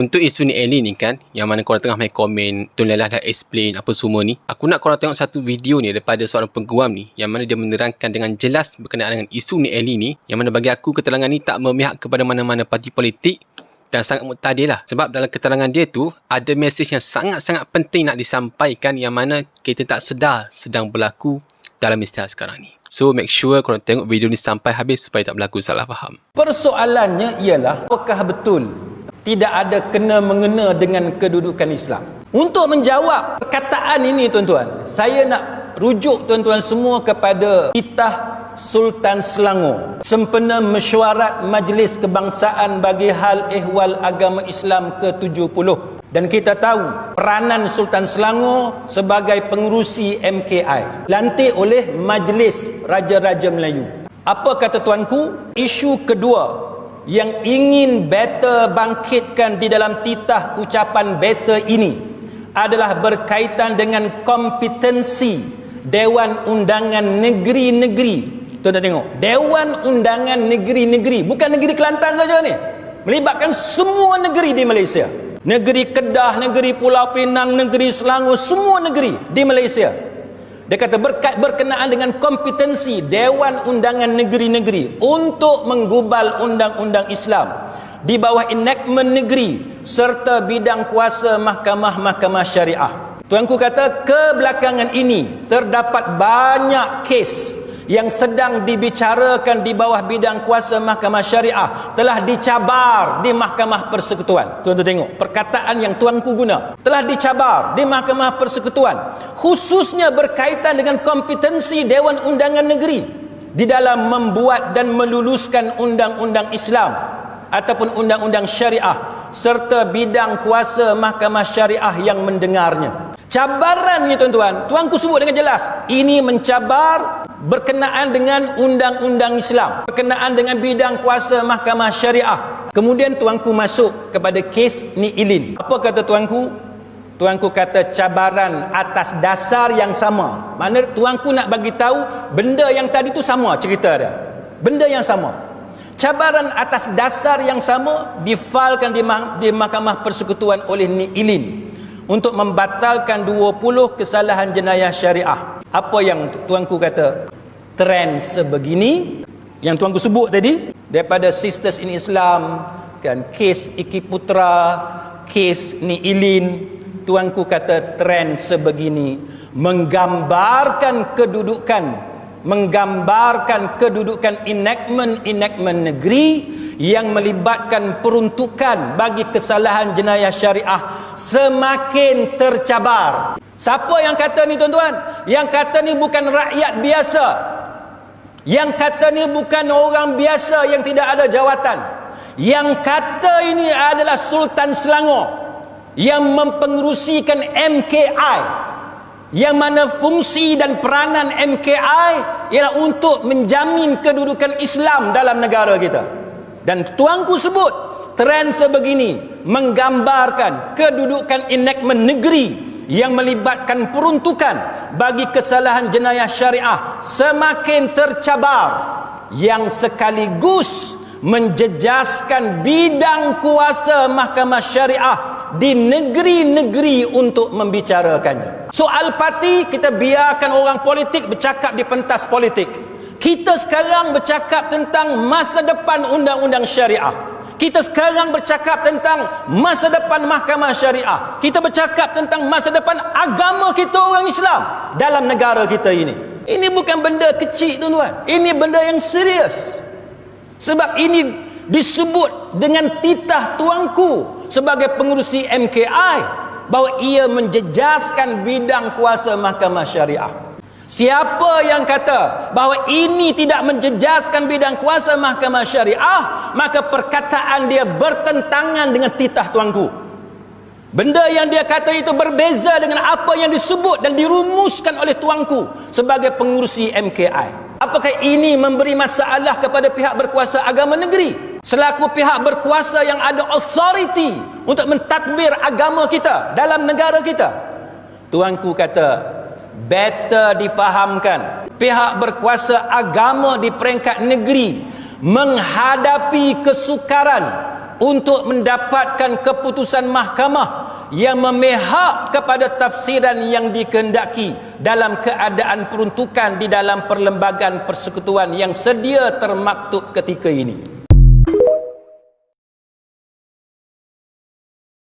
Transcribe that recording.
Untuk isu ni Ellie ni kan, yang mana korang tengah main komen, Tun Lailah dah explain apa semua ni. Aku nak korang tengok satu video ni daripada seorang pengguam ni, yang mana dia menerangkan dengan jelas berkenaan dengan isu ni Ellie ni, yang mana bagi aku keterangan ni tak memihak kepada mana-mana parti politik dan sangat muktadil lah. Sebab dalam keterangan dia tu, ada mesej yang sangat-sangat penting nak disampaikan yang mana kita tak sedar sedang berlaku dalam istilah sekarang ni. So make sure korang tengok video ni sampai habis supaya tak berlaku salah faham. Persoalannya ialah, apakah betul tidak ada kena-mengena dengan kedudukan Islam? Untuk menjawab perkataan ini tuan-tuan, saya nak rujuk tuan-tuan semua kepada titah Sultan Selangor, sempena mesyuarat Majlis Kebangsaan bagi hal ehwal agama Islam ke-70. Dan kita tahu peranan Sultan Selangor sebagai pengerusi MKI, lantik oleh Majlis Raja-Raja Melayu. Apa kata tuanku? Isu kedua yang ingin better bangkitkan di dalam titah ucapan better ini adalah berkaitan dengan kompetensi Dewan Undangan Negeri-Negeri. Tuan-tuan tengok, Dewan Undangan Negeri-Negeri, bukan negeri Kelantan saja ni, melibatkan semua negeri di Malaysia. Negeri Kedah, negeri Pulau Pinang, negeri Selangor, semua negeri di Malaysia. Dia kata berkenaan dengan kompetensi Dewan Undangan Negeri-Negeri untuk menggubal undang-undang Islam di bawah enactment negeri serta bidang kuasa mahkamah-mahkamah syariah. Tuanku kata kebelakangan ini terdapat banyak kes yang sedang dibicarakan di bawah bidang kuasa mahkamah syariah telah dicabar di Mahkamah Persekutuan. Tuan-tuan tengok perkataan yang tuanku guna, telah dicabar di Mahkamah Persekutuan, khususnya berkaitan dengan kompetensi Dewan Undangan Negeri di dalam membuat dan meluluskan undang-undang Islam ataupun undang-undang syariah serta bidang kuasa mahkamah syariah yang mendengarnya. Cabaran ni tuan-tuan, tuanku sebut dengan jelas, ini mencabar berkenaan dengan undang-undang Islam, berkenaan dengan bidang kuasa mahkamah syariah. Kemudian tuanku masuk kepada kes ni Ilin. Apa kata tuanku? Tuanku kata cabaran atas dasar yang sama. Mana tuanku nak bagi tahu benda yang tadi tu sama cerita dia. Benda yang sama. Cabaran atas dasar yang sama difailkan di Mahkamah Persekutuan oleh Ni Ilin untuk membatalkan 20 kesalahan jenayah syariah. Apa yang tuanku kata? Trend sebegini yang tuanku sebut tadi, daripada Sisters in Islam, kan, kes Iki Putra, kes Ni Ilin, tuanku kata trend sebegini menggambarkan kedudukan enactment negeri yang melibatkan peruntukan bagi kesalahan jenayah syariah semakin tercabar. Siapa yang kata ni tuan-tuan? Yang kata ni bukan rakyat biasa. Yang kata ni bukan orang biasa yang tidak ada jawatan. Yang kata ini adalah Sultan Selangor yang mempengerusikan MKI, yang mana fungsi dan peranan MKI ialah untuk menjamin kedudukan Islam dalam negara kita. Dan tuanku sebut trend sebegini menggambarkan kedudukan enactment negeri yang melibatkan peruntukan bagi kesalahan jenayah syariah semakin tercabar, yang sekaligus menjejaskan bidang kuasa mahkamah syariah di negeri-negeri untuk membicarakannya. Soal parti, kita biarkan orang politik bercakap di pentas politik. Kita sekarang bercakap tentang masa depan undang-undang syariah. Kita sekarang bercakap tentang masa depan mahkamah syariah. Kita bercakap tentang masa depan agama kita orang Islam dalam negara kita ini. Ini bukan benda kecil tuan-tuan. Ini benda yang serius. Sebab ini disebut dengan titah tuanku sebagai pengerusi MKI bahawa ia menjejaskan bidang kuasa mahkamah syariah. Siapa yang kata bahawa ini tidak menjejaskan bidang kuasa mahkamah syariah, maka perkataan dia bertentangan dengan titah tuanku. Benda yang dia kata itu berbeza dengan apa yang disebut dan dirumuskan oleh tuanku sebagai pengurusi MKI. Apakah ini memberi masalah kepada pihak berkuasa agama negeri selaku pihak berkuasa yang ada authority untuk mentadbir agama kita dalam negara kita? Tuanku kata better difahamkan pihak berkuasa agama di peringkat negeri menghadapi kesukaran untuk mendapatkan keputusan mahkamah yang memihak kepada tafsiran yang dikehendaki dalam keadaan peruntukan di dalam perlembagaan persekutuan yang sedia termaktub ketika ini.